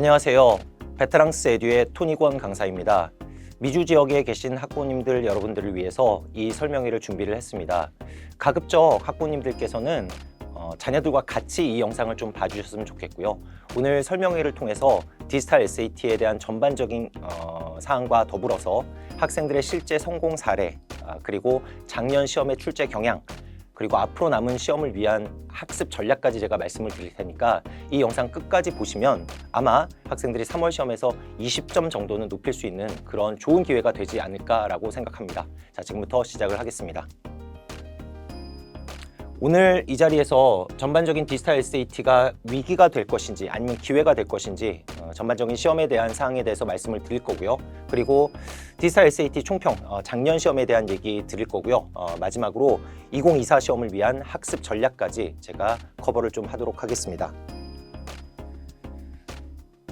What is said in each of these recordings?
안녕하세요. 베테랑스 에듀의 토니권 강사입니다. 미주 지역에 계신 학부모님들 여러분들을 위해서 이 설명회를 준비를 했습니다. 가급적 학부모님들께서는 자녀들과 같이 이 영상을 좀 봐주셨으면 좋겠고요. 오늘 설명회를 통해서 디지털 SAT에 대한 전반적인 사항과 더불어서 학생들의 실제 성공 사례, 그리고 작년 시험의 출제 경향, 그리고 앞으로 남은 시험을 위한 학습 전략까지 제가 말씀을 드릴 테니까 이 영상 끝까지 보시면 아마 학생들이 3월 시험에서 20점 정도는 높일 수 있는 그런 좋은 기회가 되지 않을까라고 생각합니다. 자, 지금부터 시작을 하겠습니다. 오늘 이 자리에서 전반적인 디지털 SAT가 위기가 될 것인지 아니면 기회가 될 것인지 전반적인 시험에 대한 사항에 대해서 말씀을 드릴 거고요. 그리고 디지털 SAT 총평 작년 시험에 대한 얘기 드릴 거고요. 마지막으로 2024 시험을 위한 학습 전략까지 제가 커버를 좀 하도록 하겠습니다.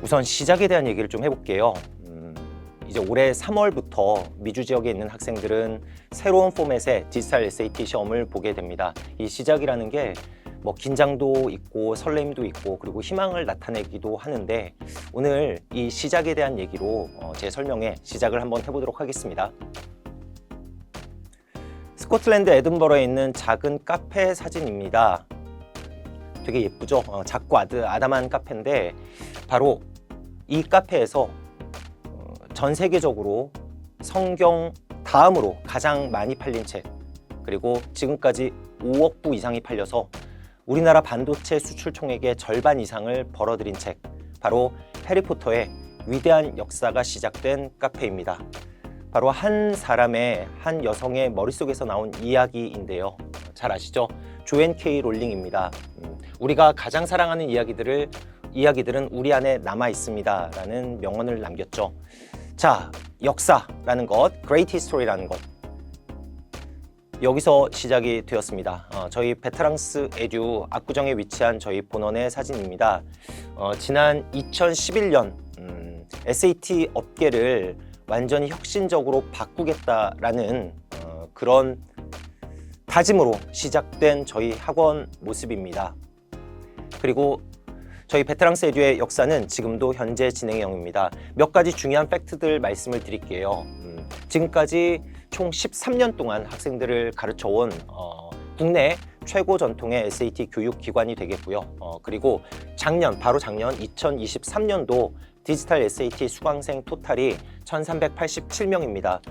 우선 시작에 대한 얘기를 좀 해볼게요. 이제 올해 3월부터 미주 지역에 있는 학생들은 새로운 포맷의 디지털 SAT 시험을 보게 됩니다. 이 시작이라는 게 뭐 긴장도 있고 설렘도 있고 그리고 희망을 나타내기도 하는데 오늘 이 시작에 대한 얘기로 제 설명에 시작을 한번 해보도록 하겠습니다. 스코틀랜드 에든버러에 있는 작은 카페 사진입니다. 되게 예쁘죠? 작고 아담한 카페인데 바로 이 카페에서 전 세계적으로 성경 다음으로 가장 많이 팔린 책, 그리고 지금까지 5억 부 이상이 팔려서 우리나라 반도체 수출 총액의 절반 이상을 벌어들인 책, 바로 해리포터의 위대한 역사가 시작된 카페입니다. 바로 한 사람의, 한 여성의 머릿속에서 나온 이야기인데요. 잘 아시죠? 조앤 K 롤링입니다. 우리가 가장 사랑하는 이야기들은 우리 안에 남아 있습니다 라는 명언을 남겼죠. 자, 역사라는 것, Great History라는 것, 여기서 시작이 되었습니다. 저희 베테랑스 에듀 압구정에 위치한 저희 본원의 사진입니다. 지난 2011년 SAT 업계를 완전히 혁신적으로 바꾸겠다라는 그런 다짐으로 시작된 저희 학원 모습입니다. 그리고 저희 베테랑스 에듀의 역사는 지금도 현재 진행형입니다. 몇 가지 중요한 팩트들 말씀을 드릴게요. 지금까지 총 13년 동안 학생들을 가르쳐온 국내 최고 전통의 SAT 교육기관이 되겠고요. 그리고 바로 작년 2023년도 디지털 SAT 수강생 토탈이 1387명입니다.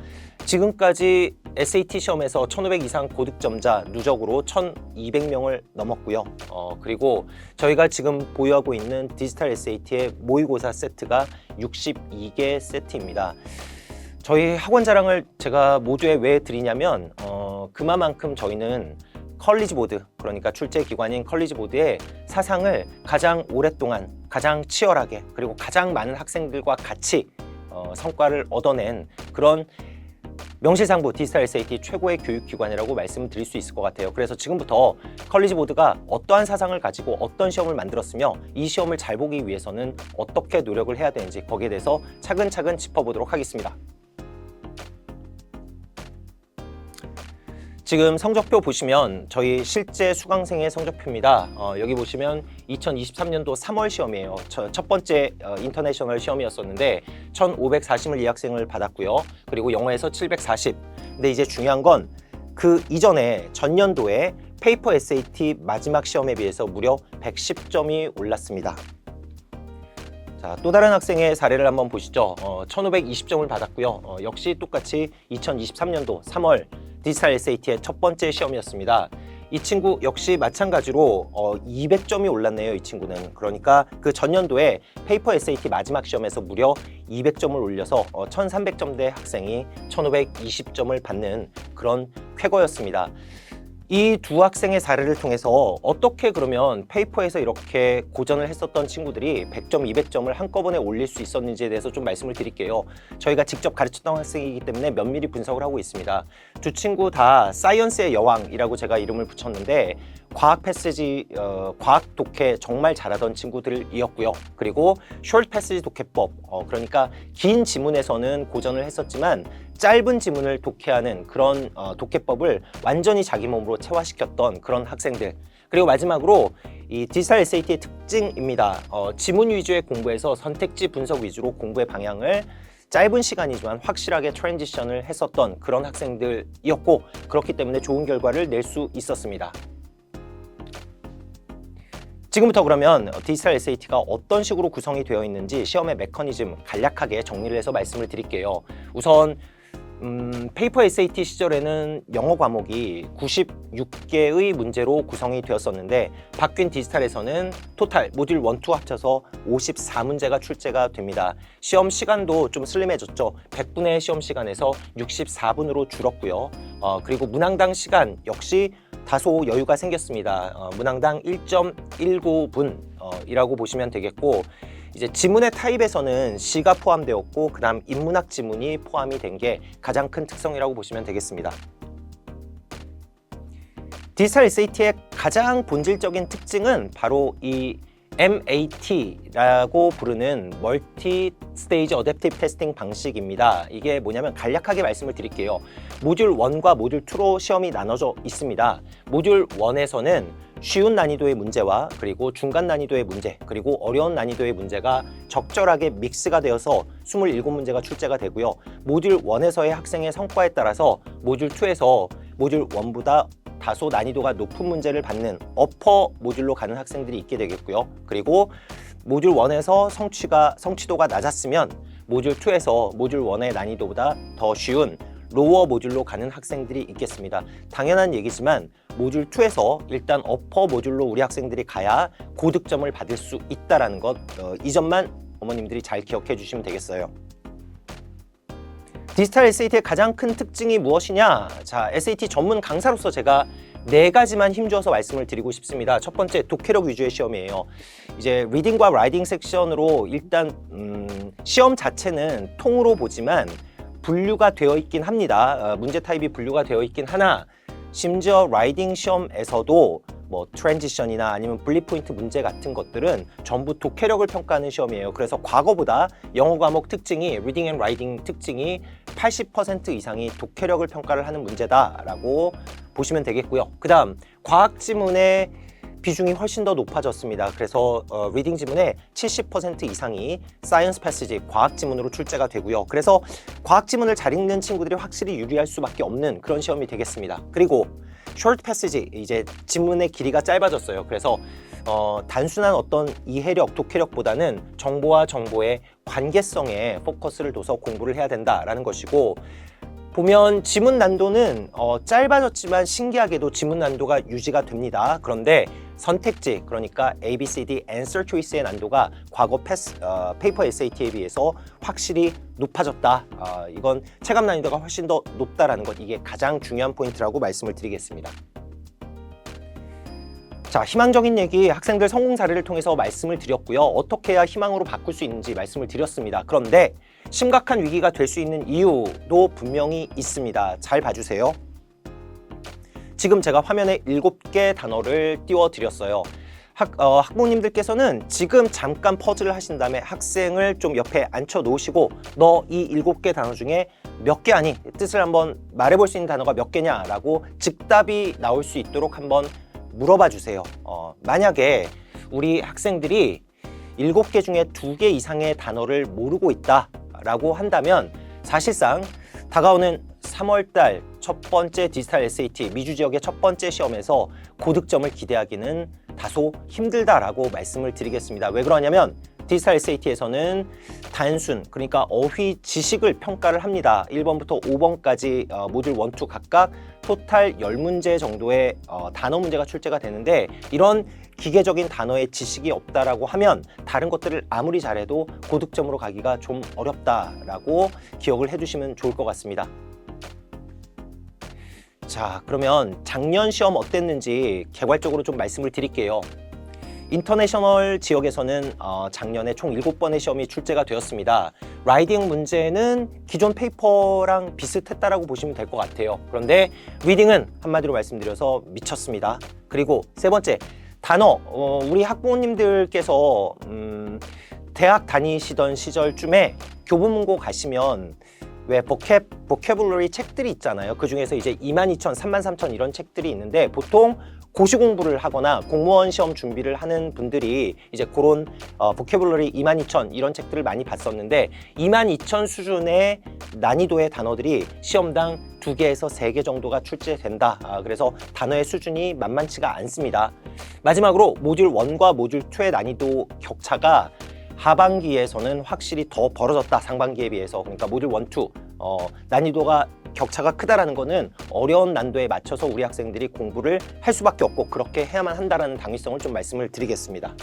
지금까지 SAT 시험에서 1500 이상 고득점자 누적으로 1200명을 넘었고요. 그리고 저희가 지금 보유하고 있는 디지털 SAT의 모의고사 세트가 62개 세트입니다. 저희 학원 자랑을 제가 모두에 왜 드리냐면 그만큼 저희는 컬리지 보드, 그러니까 출제 기관인 컬리지 보드의 사상을 가장 오랫동안, 가장 치열하게, 그리고 가장 많은 학생들과 같이 성과를 얻어낸 그런 명실상부 디지털 SAT 최고의 교육기관이라고 말씀드릴 수 있을 것 같아요. 그래서 지금부터 컬리지 보드가 어떠한 사상을 가지고 어떤 시험을 만들었으며 이 시험을 잘 보기 위해서는 어떻게 노력을 해야 되는지 거기에 대해서 차근차근 짚어보도록 하겠습니다. 지금 성적표 보시면 저희 실제 수강생의 성적표입니다. 여기 보시면 2023년도 3월 시험이에요. 첫 번째 인터내셔널 시험이었었는데 1540을 이 학생을 받았고요. 그리고 영어에서 740. 근데 이제 중요한 건 그 이전에 전년도에 페이퍼 SAT 마지막 시험에 비해서 무려 110점이 올랐습니다. 자, 또 다른 학생의 사례를 한번 보시죠. 1520점을 받았고요. 역시 똑같이 2023년도 3월 디지털 SAT의 첫 번째 시험이었습니다. 이 친구 역시 마찬가지로 200점이 올랐네요. 이 친구는. 그러니까 그 전년도에 페이퍼 SAT 마지막 시험에서 무려 200점을 올려서 1300점대 학생이 1520점을 받는 그런 쾌거였습니다. 이 두 학생의 사례를 통해서 어떻게 그러면 페이퍼에서 이렇게 고전을 했었던 친구들이 100점, 200점을 한꺼번에 올릴 수 있었는지에 대해서 좀 말씀을 드릴게요. 저희가 직접 가르쳤던 학생이기 때문에 면밀히 분석을 하고 있습니다. 두 친구 다 사이언스의 여왕이라고 제가 이름을 붙였는데 과학 패스지, 과학 독해 정말 잘하던 친구들이었고요. 그리고 숄트 패스지 독해법, 그러니까 긴 지문에서는 고전을 했었지만 짧은 지문을 독해하는 그런 독해법을 완전히 자기 몸으로 체화시켰던 그런 학생들. 그리고 마지막으로 이 디지털 SAT의 특징입니다. 지문 위주의 공부에서 선택지 분석 위주로 공부의 방향을 짧은 시간이지만 확실하게 트랜지션을 했었던 그런 학생들이었고, 그렇기 때문에 좋은 결과를 낼 수 있었습니다. 지금부터 그러면 디지털 SAT가 어떤 식으로 구성이 되어 있는지 시험의 메커니즘 간략하게 정리를 해서 말씀을 드릴게요. 우선 페이퍼 SAT 시절에는 영어 과목이 96개의 문제로 구성이 되었었는데, 바뀐 디지털에서는 토탈 모듈 1, 2 합쳐서 54문제가 출제가 됩니다. 시험 시간도 좀 슬림해졌죠. 100분의 시험 시간에서 64분으로 줄었고요. 그리고 문항당 시간 역시 다소 여유가 생겼습니다. 문항당 1.19분 이라고 보시면 되겠고, 이제 지문의 타입에서는 시가 포함되었고, 그 다음 인문학 지문이 포함이 된 게 가장 큰 특성이라고 보시면 되겠습니다. 디지털 SAT의 가장 본질적인 특징은 바로 이 MAT라고 부르는 멀티 스테이지 어댑티브 테스팅 방식입니다. 이게 뭐냐면 간략하게 말씀을 드릴게요. 모듈 1과 모듈 2로 시험이 나눠져 있습니다. 모듈 1에서는 쉬운 난이도의 문제와 그리고 중간 난이도의 문제, 그리고 어려운 난이도의 문제가 적절하게 믹스가 되어서 27문제가 출제가 되고요. 모듈 1에서의 학생의 성과에 따라서 모듈 2에서 모듈 1보다 다소 난이도가 높은 문제를 받는 어퍼 모듈로 가는 학생들이 있게 되겠고요. 그리고 모듈 1에서 성취도가 낮았으면 모듈 2에서 모듈 1의 난이도보다 더 쉬운 로어 모듈로 가는 학생들이 있겠습니다. 당연한 얘기지만 모듈 2에서 일단 어퍼 모듈로 우리 학생들이 가야 고득점을 받을 수 있다는 것, 이 점만 어머님들이 잘 기억해 주시면 되겠어요. 디지털 SAT의 가장 큰 특징이 무엇이냐? 자, SAT 전문 강사로서 제가 4가지만 힘줘서 말씀을 드리고 싶습니다. 첫 번째, 독해력 위주의 시험이에요. 이제 리딩과 라이딩 섹션으로 일단 시험 자체는 통으로 보지만 분류가 되어 있긴 합니다. 문제 타입이 분류가 되어 있긴 하나, 심지어 라이딩 시험에서도 뭐 트랜지션이나 아니면 분리 포인트 문제 같은 것들은 전부 독해력을 평가하는 시험이에요. 그래서 과거보다 영어 과목 특징이, 리딩 앤 라이딩 특징이 80% 이상이 독해력을 평가를 하는 문제다라고 보시면 되겠고요. 그 다음 과학 지문의 비중이 훨씬 더 높아졌습니다. 그래서 리딩 지문의 70% 이상이 사이언스 패시지, 과학 지문으로 출제가 되고요. 그래서 과학 지문을 잘 읽는 친구들이 확실히 유리할 수밖에 없는 그런 시험이 되겠습니다. 그리고 short passage, 이제 지문의 길이가 짧아졌어요. 그래서 단순한 어떤 이해력, 독해력보다는 정보와 정보의 관계성에 포커스를 둬서 공부를 해야 된다라는 것이고, 보면 지문 난도는 짧아졌지만 신기하게도 지문 난도가 유지가 됩니다. 그런데 선택지, 그러니까 A, B, C, D, Answer Choice의 난도가 과거 페이퍼 SAT에 비해서 확실히 높아졌다. 이건 체감 난이도가 훨씬 더 높다라는 것, 이게 가장 중요한 포인트라고 말씀을 드리겠습니다. 자, 희망적인 얘기, 학생들 성공 사례를 통해서 말씀을 드렸고요. 어떻게 해야 희망으로 바꿀 수 있는지 말씀을 드렸습니다. 그런데 심각한 위기가 될 수 있는 이유도 분명히 있습니다. 잘 봐주세요. 지금 제가 화면에 7개 단어를 띄워드렸어요. 학부모님들께서는 지금 잠깐 퍼즐을 하신 다음에 학생을 좀 옆에 앉혀 놓으시고, 너 이 7개 단어 중에 몇 개 아니? 뜻을 한번 말해볼 수 있는 단어가 몇 개냐라고 즉답이 나올 수 있도록 한번 물어봐 주세요. 만약에 우리 학생들이 7개 중에 2개 이상의 단어를 모르고 있다라고 한다면 사실상 다가오는 3월달 첫 번째 디지털 SAT 미주 지역의 첫 번째 시험에서 고득점을 기대하기는 다소 힘들다라고 말씀을 드리겠습니다. 왜 그러냐면 디지털 SAT에서는 단순, 그러니까 어휘 지식을 평가를 합니다. 1번부터 5번까지 모듈 1, 2 각각 토탈 10문제 정도의 단어 문제가 출제가 되는데, 이런 기계적인 단어의 지식이 없다라고 하면 다른 것들을 아무리 잘해도 고득점으로 가기가 좀 어렵다라고 기억을 해주시면 좋을 것 같습니다. 자, 그러면 작년 시험 어땠는지 개괄적으로 좀 말씀을 드릴게요. 인터내셔널 지역에서는 작년에 총 7번의 시험이 출제가 되었습니다. 라이딩 문제는 기존 페이퍼랑 비슷했다라고 보시면 될 것 같아요. 그런데 리딩은 한마디로 말씀드려서 미쳤습니다. 그리고 세 번째, 단어. 우리 학부모님들께서 대학 다니시던 시절쯤에 교보문고 가시면 왜 보캐블러리 책들이 있잖아요. 그 중에서 이제 22,000, 33,000 이런 책들이 있는데 보통 고시 공부를 하거나 공무원 시험 준비를 하는 분들이 이제 그런 보캐블러리 22,000 이런 책들을 많이 봤었는데 22,000 수준의 난이도의 단어들이 시험당 2개에서 3개 정도가 출제된다. 그래서 단어의 수준이 만만치가 않습니다. 마지막으로 모듈 1과 모듈 2의 난이도 격차가 하반기에서는 확실히 더 벌어졌다. 상반기에 비해서. 그러니까 모듈 1, 2 난이도가 격차가 크다라는 거는 어려운 난도에 맞춰서 우리 학생들이 공부를 할 수밖에 없고 그렇게 해야만 한다라는 당위성을 좀 말씀을 드리겠습니다.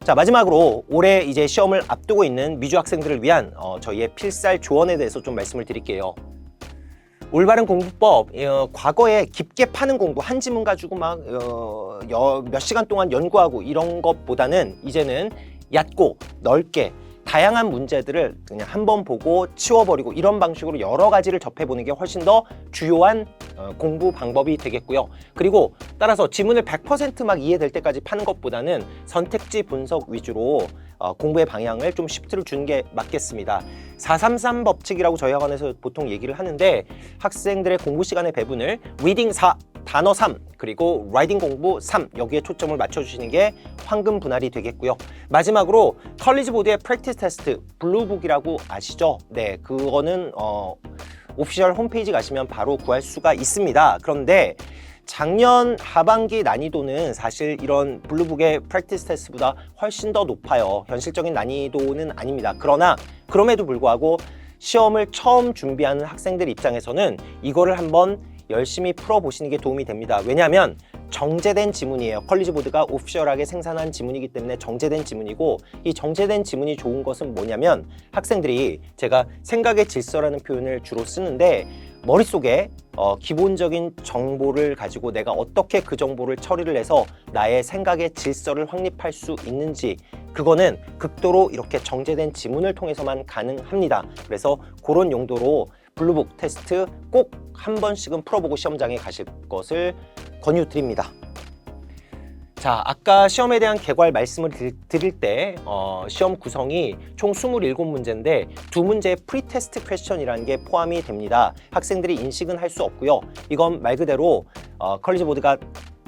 자, 마지막으로 올해 이제 시험을 앞두고 있는 미주 학생들을 위한 저희의 필살 조언에 대해서 좀 말씀을 드릴게요. 올바른 공부법, 과거에 깊게 파는 공부, 한 지문 가지고 막 몇 시간 동안 연구하고 이런 것보다는 이제는 얕고 넓게 다양한 문제들을 그냥 한번 보고 치워버리고 이런 방식으로 여러 가지를 접해보는 게 훨씬 더 주요한 공부 방법이 되겠고요. 그리고 따라서 지문을 100% 막 이해될 때까지 파는 것보다는 선택지 분석 위주로 공부의 방향을 좀 시프트를 주는 게 맞겠습니다. 433 법칙이라고 저희 학원에서 보통 얘기를 하는데 학생들의 공부 시간의 배분을 리딩 4, 단어 3, 그리고 라이팅 공부 3 여기에 초점을 맞춰주시는 게 황금 분할이 되겠고요. 마지막으로 컬리지 보드의 프랙티스 테스트 블루북이라고 아시죠? 네, 그거는 오피셜 홈페이지 가시면 바로 구할 수가 있습니다. 그런데 작년 하반기 난이도는 사실 이런 블루북의 프랙티스 테스트보다 훨씬 더 높아요. 현실적인 난이도는 아닙니다. 그러나 그럼에도 불구하고 시험을 처음 준비하는 학생들 입장에서는 이거를 한번 열심히 풀어보시는 게 도움이 됩니다. 왜냐하면 정제된 지문이에요. 컬리지 보드가 오피셜하게 생산한 지문이기 때문에 정제된 지문이고, 이 정제된 지문이 좋은 것은 뭐냐면 학생들이, 제가 생각의 질서라는 표현을 주로 쓰는데, 머릿속에 기본적인 정보를 가지고 내가 어떻게 그 정보를 처리를 해서 나의 생각의 질서를 확립할 수 있는지, 그거는 극도로 이렇게 정제된 지문을 통해서만 가능합니다. 그래서 그런 용도로 블루북 테스트 꼭 한 번씩은 풀어보고 시험장에 가실 것을 권유드립니다. 자, 아까 시험에 대한 개괄 말씀을 드릴 때 시험 구성이 총 27문제인데 2문제의 프리테스트 퀘스천이라는 게 포함이 됩니다. 학생들이 인식은 할 수 없고요. 이건 말 그대로 컬리지 보드가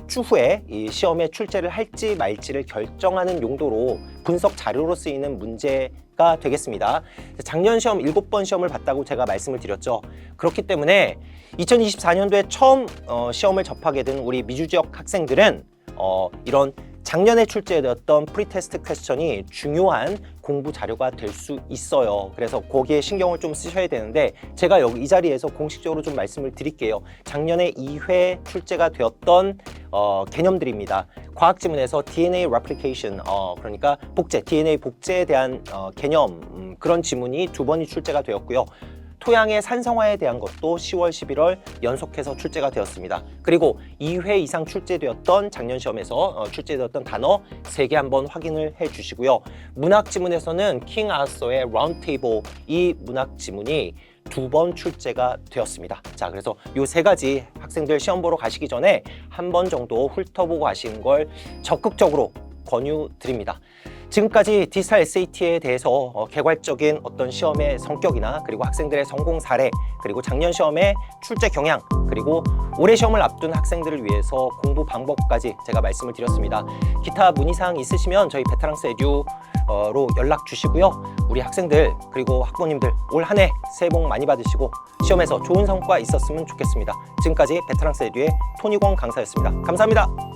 추후에 이 시험에 출제를 할지 말지를 결정하는 용도로 분석 자료로 쓰이는 문제가 되겠습니다. 작년 시험 7번 시험을 봤다고 제가 말씀을 드렸죠. 그렇기 때문에 2024년도에 처음 시험을 접하게 된 우리 미주 지역 학생들은 이런 작년에 출제되었던 프리테스트 퀘스천이 중요한 공부 자료가 될 수 있어요. 그래서 거기에 신경을 좀 쓰셔야 되는데, 제가 여기 이 자리에서 공식적으로 좀 말씀을 드릴게요. 작년에 2회 출제가 되었던 개념들입니다. 과학 지문에서 DNA replication, 그러니까 복제, DNA 복제에 대한 개념, 그런 지문이 2번이 출제가 되었고요. 토양의 산성화에 대한 것도 10월, 11월 연속해서 출제가 되었습니다. 그리고 2회 이상 출제되었던 작년 시험에서 출제되었던 단어 3개 한번 확인을 해 주시고요. 문학 지문에서는 킹 아서의 라운드 테이블, 이 문학 지문이 2번 출제가 되었습니다. 자, 그래서 이 3가지 학생들 시험 보러 가시기 전에 한 번 정도 훑어보고 가시는 걸 적극적으로 권유드립니다. 지금까지 디지털 SAT에 대해서 개괄적인 어떤 시험의 성격이나, 그리고 학생들의 성공 사례, 그리고 작년 시험의 출제 경향, 그리고 올해 시험을 앞둔 학생들을 위해서 공부 방법까지 제가 말씀을 드렸습니다. 기타 문의사항 있으시면 저희 베테랑스 에듀로 연락 주시고요. 우리 학생들 그리고 학부모님들 올 한 해 새해 복 많이 받으시고 시험에서 좋은 성과 있었으면 좋겠습니다. 지금까지 베테랑스 에듀의 토니공 강사였습니다. 감사합니다.